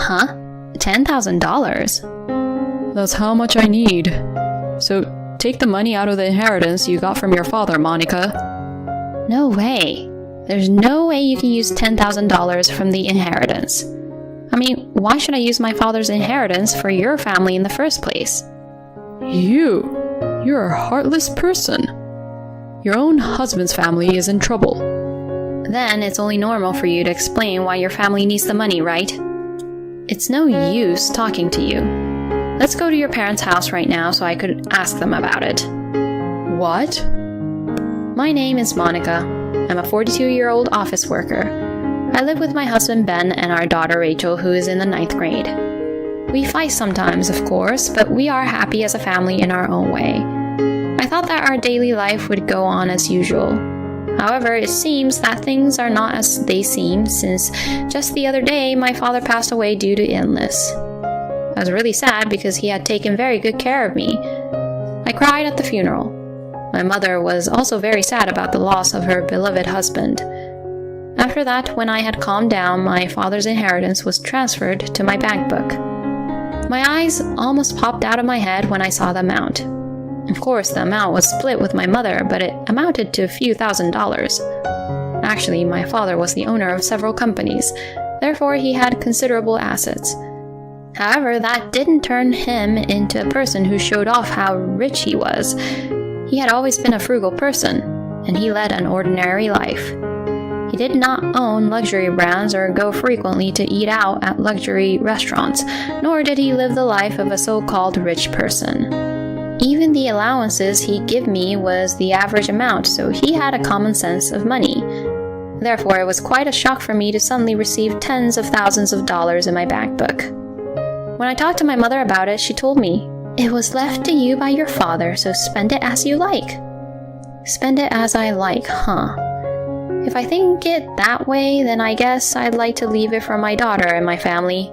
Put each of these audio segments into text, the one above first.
Huh? $10,000? That's how much I need. So take the money out of the inheritance you got from your father, Monica. No way. There's no way you can use $10,000 from the inheritance. I mean, why should I use my father's inheritance for your family in the first place? You're a heartless person. Your own husband's family is in trouble. Then it's only normal for you to explain why your family needs the money, right? It's no use talking to you. Let's go to your parents' house right now so I could ask them about it. What? My name is Monica. I'm a 42-year-old office worker. I live with my husband Ben and our daughter Rachel, who is in the 9th grade. We fight sometimes, of course, but we are happy as a family in our own way. I thought that our daily life would go on as usual. However, it seems that things are not as they seem, since just the other day my father passed away due to illness. I was really sad because he had taken very good care of me. I cried at the funeral. My mother was also very sad about the loss of her beloved husband. After that, when I had calmed down, my father's inheritance was transferred to my bank book. My eyes almost popped out of my head when I saw the amount. Of course, the amount was split with my mother, but it amounted to a few $1,000s. Actually, my father was the owner of several companies, therefore he had considerable assets. However, that didn't turn him into a person who showed off how rich he was. He had always been a frugal person, and he led an ordinary life. He did not own luxury brands or go frequently to eat out at luxury restaurants, nor did he live the life of a so-called rich person. Even the allowances he gave me was the average amount, so he had a common sense of money. Therefore, it was quite a shock for me to suddenly receive tens of thousands of dollars in my bank book. When I talked to my mother about it, she told me, "It was left to you by your father, so spend it as you like." Spend it as I like, huh? If I think it that way, then I guess I'd like to leave it for my daughter and my family.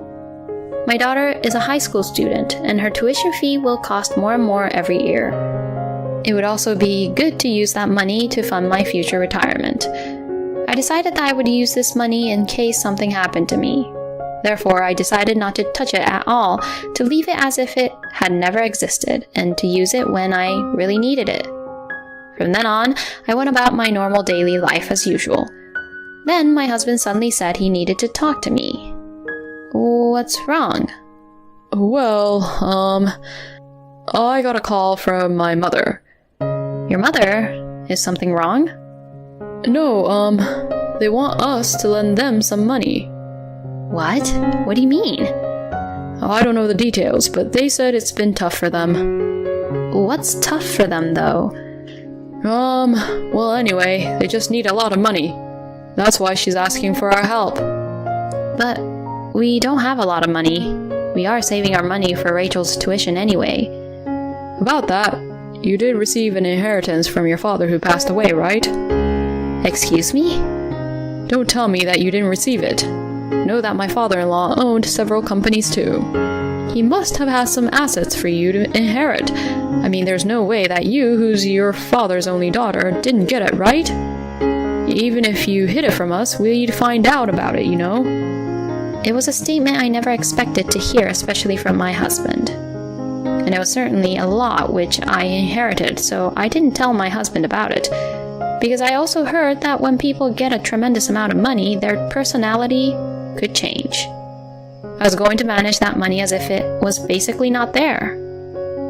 My daughter is a high school student, and her tuition fee will cost more and more every year. It would also be good to use that money to fund my future retirement. I decided that I would use this money in case something happened to me. Therefore, I decided not to touch it at all, to leave it as if it had never existed, and to use it when I really needed it. From then on, I went about my normal daily life as usual. Then my husband suddenly said he needed to talk to me. What's wrong? Well, I got a call from my mother. Your mother? Is something wrong? No, they want us to lend them some money. What? What do you mean? I don't know the details, but they said it's been tough for them. What's tough for them, though? Well, anyway, they just need a lot of money. That's why she's asking for our help. But we don't have a lot of money. We are saving our money for Rachel's tuition anyway. About that, you did receive an inheritance from your father who passed away, right? Excuse me? Don't tell me that you didn't receive it. Know that my father-in-law owned several companies too. He must have had some assets for you to inherit. I mean, there's no way that you, who's your father's only daughter, didn't get it, right? Even if you hid it from us, we'd find out about it, you know? It was a statement I never expected to hear, especially from my husband. And it was certainly a lot which I inherited, so I didn't tell my husband about it. Because I also heard that when people get a tremendous amount of money, their personality could change. I was going to manage that money as if it was basically not there.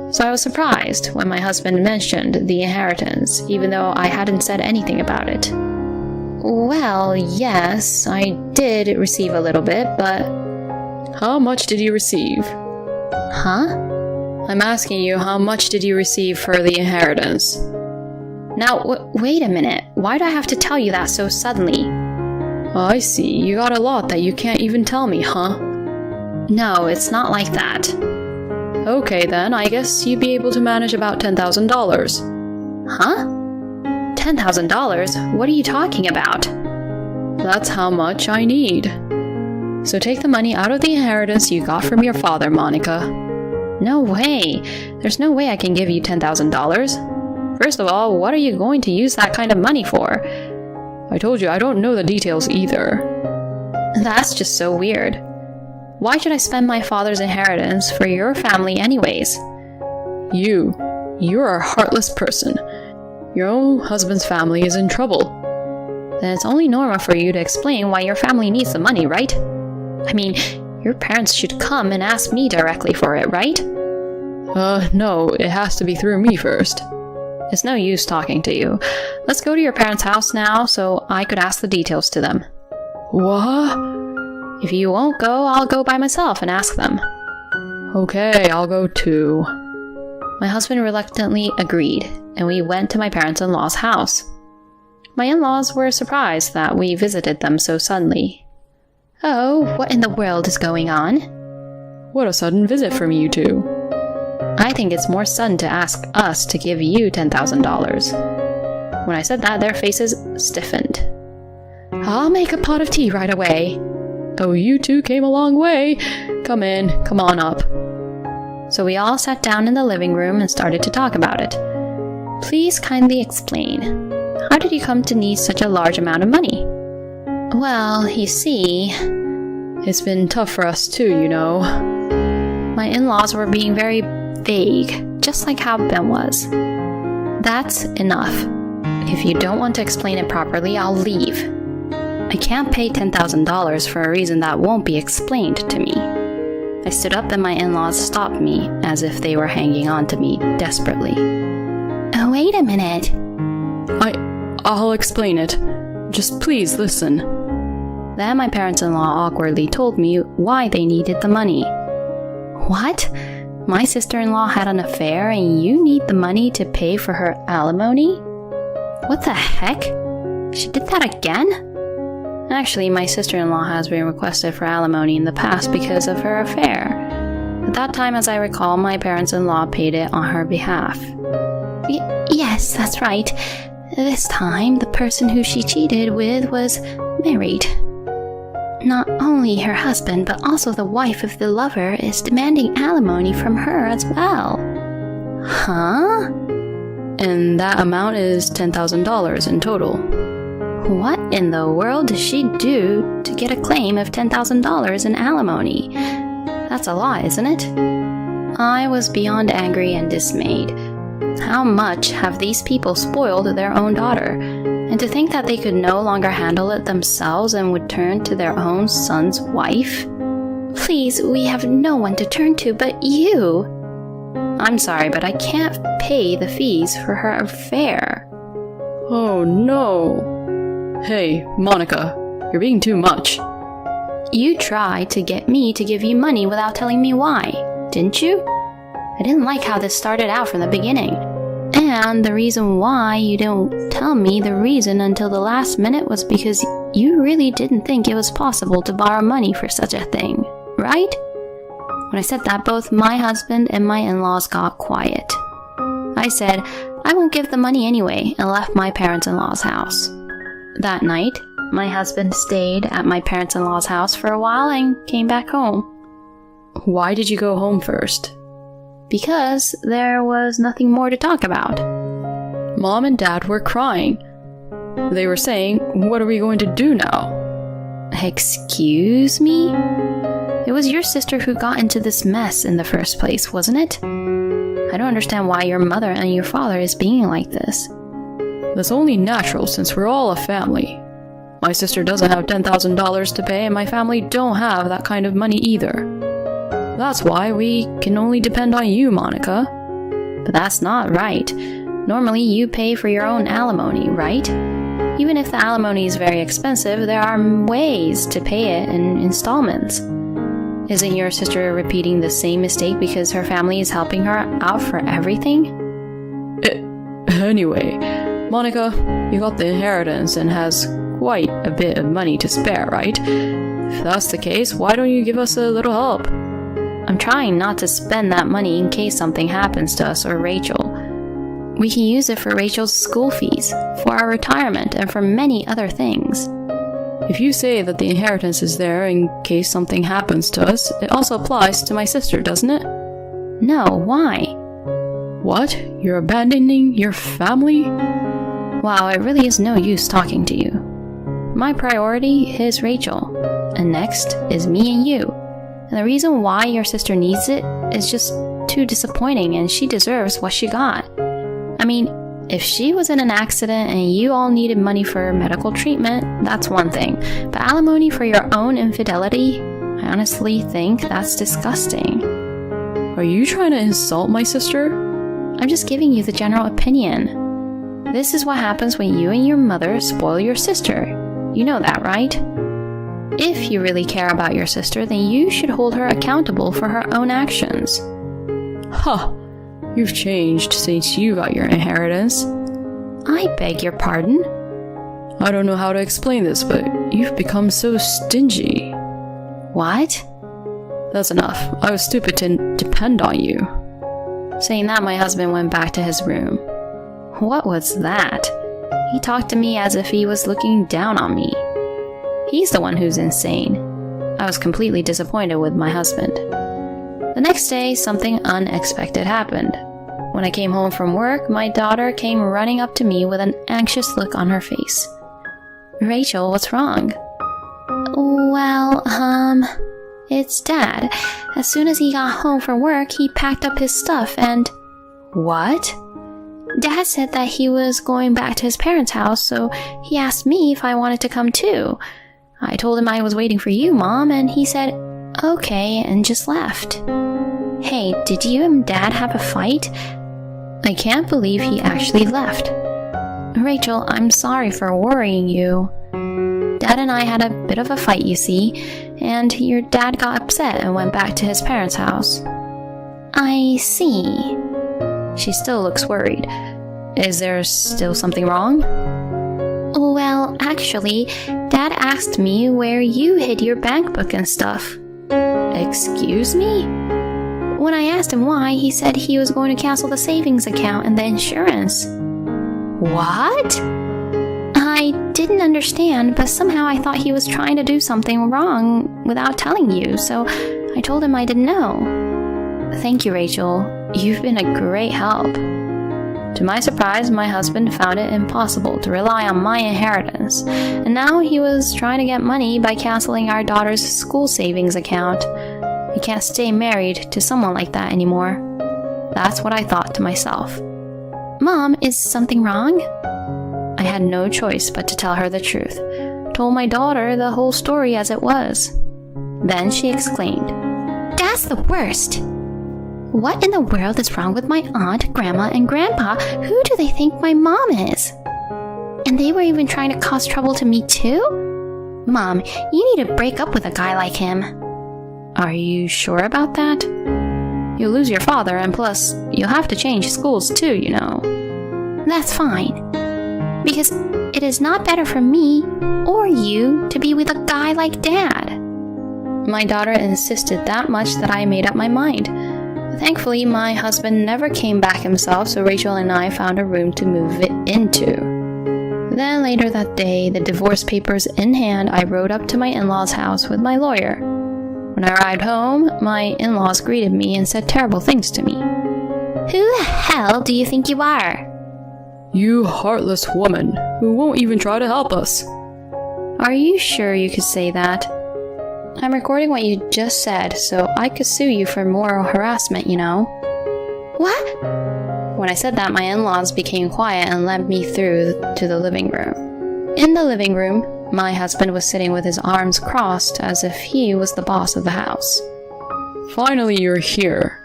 So I was surprised when my husband mentioned the inheritance, even though I hadn't said anything about it. Well, yes, I did receive a little bit, but... How much did you receive? Huh? I'm asking you, how much did you receive for the inheritance? Now, wait a minute. Why do I have to tell you that so suddenly? I see. You got a lot that you can't even tell me, huh? No, it's not like that. Okay then, I guess you'd be able to manage about $10,000. Huh? $10,000? What are you talking about? That's how much I need. So take the money out of the inheritance you got from your father, Monica. No way. There's no way I can give you $10,000. First of all, what are you going to use that kind of money for? I told you I don't know the details either. That's just so weird. Why should I spend my father's inheritance for your family anyways? You're a heartless person. Your own husband's family is in trouble. Then it's only normal for you to explain why your family needs the money, right? I mean, your parents should come and ask me directly for it, right? No, it has to be through me first. It's no use talking to you. Let's go to your parents' house now so I could ask the details to them. What? If you won't go, I'll go by myself and ask them. Okay, I'll go too. My husband reluctantly agreed, and we went to my parents-in-law's house. My in-laws were surprised that we visited them so suddenly. Oh, what in the world is going on? What a sudden visit from you two. I think it's more sudden to ask us to give you $10,000. When I said that, their faces stiffened. I'll make a pot of tea right away. Oh, you two came a long way. Come on up. So we all sat down in the living room and started to talk about it. Please kindly explain. How did you come to need such a large amount of money? Well, you see, it's been tough for us too, you know. My in-laws were being very vague, just like how Ben was. That's enough. If you don't want to explain it properly, I'll leave. I can't pay $10,000 for a reason that won't be explained to me. I stood up and my in-laws stopped me as if they were hanging on to me desperately. Oh, wait a minute. I'll explain it. Just please listen. Then my parents-in-law awkwardly told me why they needed the money. What? My sister-in-law had an affair and you need the money to pay for her alimony? What the heck? She did that again? Actually, my sister-in-law has been requested for alimony in the past because of her affair. At that time, as I recall, my parents-in-law paid it on her behalf. Yes, that's right. This time, the person who she cheated with was married. Not only her husband, but also the wife of the lover is demanding alimony from her as well. Huh? And that amount is $10,000 in total. What in the world does she do to get a claim of $10,000 in alimony? That's a lot, isn't it? I was beyond angry and dismayed. How much have these people spoiled their own daughter? And to think that they could no longer handle it themselves and would turn to their own son's wife? Please, we have no one to turn to but you. I'm sorry, but I can't pay the fees for her affair. Oh no. Hey, Monica, you're being too much. You tried to get me to give you money without telling me why, didn't you? I didn't like how this started out from the beginning. And the reason why you didn't tell me the reason until the last minute was because you really didn't think it was possible to borrow money for such a thing, right? When I said that, both my husband and my in-laws got quiet. I said, I won't give the money anyway, and left my parents-in-law's house. That night, my husband stayed at my parents-in-law's house for a while and came back home. Why did you go home first? Because there was nothing more to talk about. Mom and Dad were crying. They were saying, what are we going to do now? Excuse me? It was your sister who got into this mess in the first place, wasn't it? I don't understand why your mother and your father is being like this. That's only natural since we're all a family. My sister doesn't have $10,000 to pay and my family don't have that kind of money either. That's why we can only depend on you, Monica. But that's not right. Normally you pay for your own alimony, right? Even if the alimony is very expensive, there are ways to pay it in installments. Isn't your sister repeating the same mistake because her family is helping her out for everything? Anyway, Monica, you got the inheritance and has quite a bit of money to spare, right? If that's the case, why don't you give us a little help? I'm trying not to spend that money in case something happens to us or Rachel. We can use it for Rachel's school fees, for our retirement, and for many other things. If you say that the inheritance is there in case something happens to us, it also applies to my sister, doesn't it? No, why? What? You're abandoning your family? Wow, it really is no use talking to you. My priority is Rachel, and next is me and you. And the reason why your sister needs it is just too disappointing, and she deserves what she got. I mean, if she was in an accident and you all needed money for medical treatment, that's one thing. But alimony for your own infidelity? I honestly think that's disgusting. Are you trying to insult my sister? I'm just giving you the general opinion. This is what happens when you and your mother spoil your sister. You know that, right? If you really care about your sister, then you should hold her accountable for her own actions. Huh. You've changed since you got your inheritance. I beg your pardon? I don't know how to explain this, but you've become so stingy. What? That's enough. I was stupid to depend on you. Saying that, my husband went back to his room. What was that? He talked to me as if he was looking down on me. He's the one who's insane. I was completely disappointed with my husband. The next day, something unexpected happened. When I came home from work, my daughter came running up to me with an anxious look on her face. Rachel, what's wrong? Well, it's Dad. As soon as he got home from work, he packed up his stuff and... What? Dad said that he was going back to his parents' house, so he asked me if I wanted to come too. I told him I was waiting for you, Mom, and he said, okay, and just left. Hey, did you and Dad have a fight? I can't believe he actually left. Rachel, I'm sorry for worrying you. Dad and I had a bit of a fight, you see, and your dad got upset and went back to his parents' house. I see. She still looks worried. Is there still something wrong? Well, actually, Dad asked me where you hid your bank book and stuff. Excuse me? When I asked him why, he said he was going to cancel the savings account and the insurance. What? I didn't understand, but somehow I thought he was trying to do something wrong without telling you, so I told him I didn't know. Thank you, Rachel. You've been a great help. To my surprise, my husband found it impossible to rely on my inheritance, and now he was trying to get money by canceling our daughter's school savings account. He can't stay married to someone like that anymore. That's what I thought to myself. Mom, is something wrong? I had no choice but to tell her the truth. Told my daughter the whole story as it was. Then she exclaimed, That's the worst! What in the world is wrong with my aunt, grandma, and grandpa? Who do they think my mom is? And they were even trying to cause trouble to me too? Mom, you need to break up with a guy like him. Are you sure about that? You'll lose your father, and plus, you'll have to change schools too, you know. That's fine. Because it is not better for me or you to be with a guy like Dad. My daughter insisted that much that I made up my mind. Thankfully, my husband never came back himself, so Rachel and I found a room to move it into. Then later that day, the divorce papers in hand, I rode up to my in-laws' house with my lawyer. When I arrived home, my in-laws greeted me and said terrible things to me. Who the hell do you think you are? You heartless woman, who won't even try to help us. Are you sure you could say that? I'm recording what you just said, so I could sue you for moral harassment, you know. What? When I said that, my in-laws became quiet and led me through to the living room. In the living room, my husband was sitting with his arms crossed as if he was the boss of the house. Finally, you're here.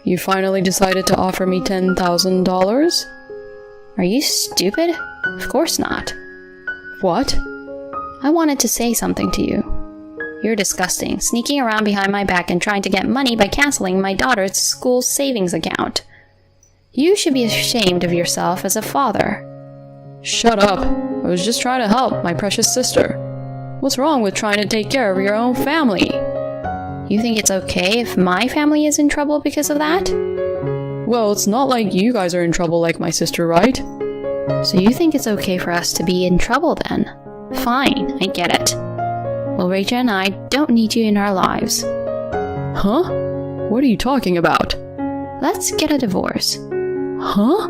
You finally decided to offer me $10,000? Are you stupid? Of course not. What? I wanted to say something to you. You're disgusting, sneaking around behind my back and trying to get money by canceling my daughter's school savings account. You should be ashamed of yourself as a father. Shut up. I was just trying to help my precious sister. What's wrong with trying to take care of your own family? You think it's okay if my family is in trouble because of that? Well, it's not like you guys are in trouble like my sister, right? So you think it's okay for us to be in trouble then? Fine, I get it. Well, Rachel and I don't need you in our lives. Huh? What are you talking about? Let's get a divorce. Huh?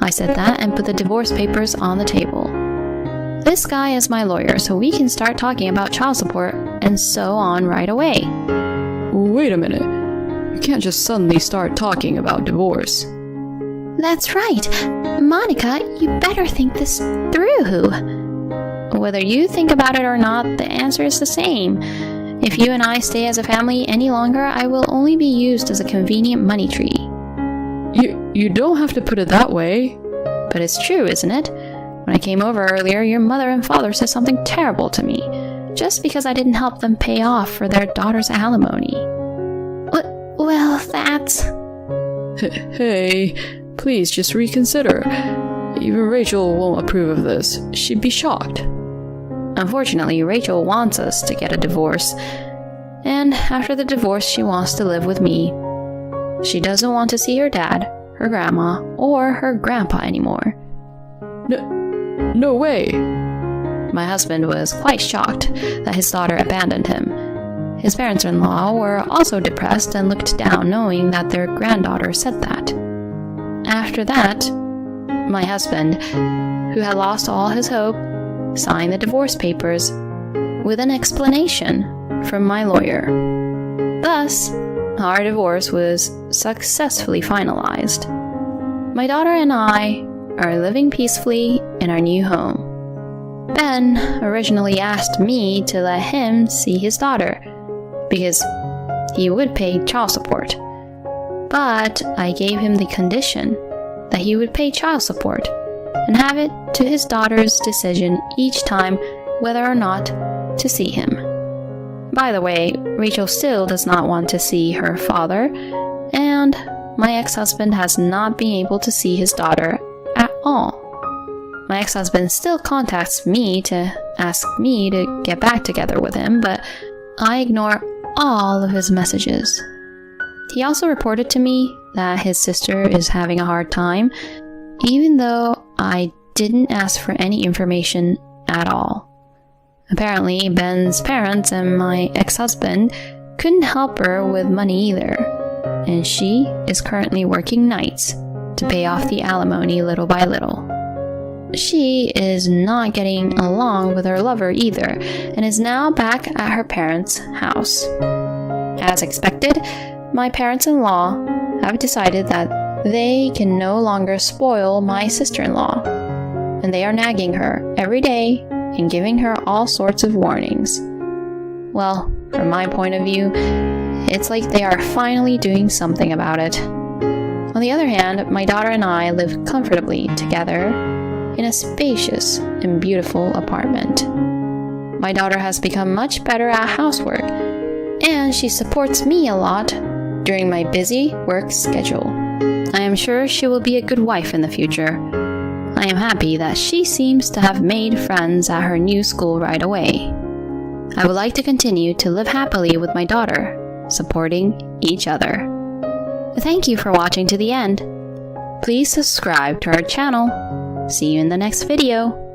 I said that and put the divorce papers on the table. This guy is my lawyer, so we can start talking about child support and so on right away. Wait a minute. You can't just suddenly start talking about divorce. That's right. Monica, you better think this through. Whether you think about it or not, the answer is the same. If you and I stay as a family any longer, I will only be used as a convenient money tree. You don't have to put it that way. But it's true, isn't it? When I came over earlier, your mother and father said something terrible to me, just because I didn't help them pay off for their daughter's alimony. Well, that's... Hey, please just reconsider. Even Rachel won't approve of this. She'd be shocked. Unfortunately, Rachel wants us to get a divorce, and after the divorce, she wants to live with me. She doesn't want to see her dad, her grandma, or her grandpa anymore. No way! My husband was quite shocked that his daughter abandoned him. His parents-in-law were also depressed and looked down, knowing that their granddaughter said that. After that, my husband, who had lost all his hope, signed the divorce papers with an explanation from my lawyer. Thus, our divorce was successfully finalized. My daughter and I are living peacefully in our new home. Ben originally asked me to let him see his daughter because he would pay child support. But I gave him the condition that he would pay child support and have it to his daughter's decision each time whether or not to see him. By the way, Rachel still does not want to see her father, and my ex-husband has not been able to see his daughter at all. My ex-husband still contacts me to ask me to get back together with him, but I ignore all of his messages. He also reported to me that his sister is having a hard time, even though I didn't ask for any information at all. Apparently, Ben's parents and my ex-husband couldn't help her with money either, and she is currently working nights to pay off the alimony little by little. She is not getting along with her lover either, and is now back at her parents' house. As expected, my parents-in-law have decided that they can no longer spoil my sister-in-law, and they are nagging her every day and giving her all sorts of warnings. Well, from my point of view, it's like they are finally doing something about it. On the other hand, my daughter and I live comfortably together in a spacious and beautiful apartment. My daughter has become much better at housework, and she supports me a lot during my busy work schedule. I am sure she will be a good wife in the future. I am happy that she seems to have made friends at her new school right away. I would like to continue to live happily with my daughter, supporting each other. Thank you for watching to the end. Please subscribe to our channel. See you in the next video.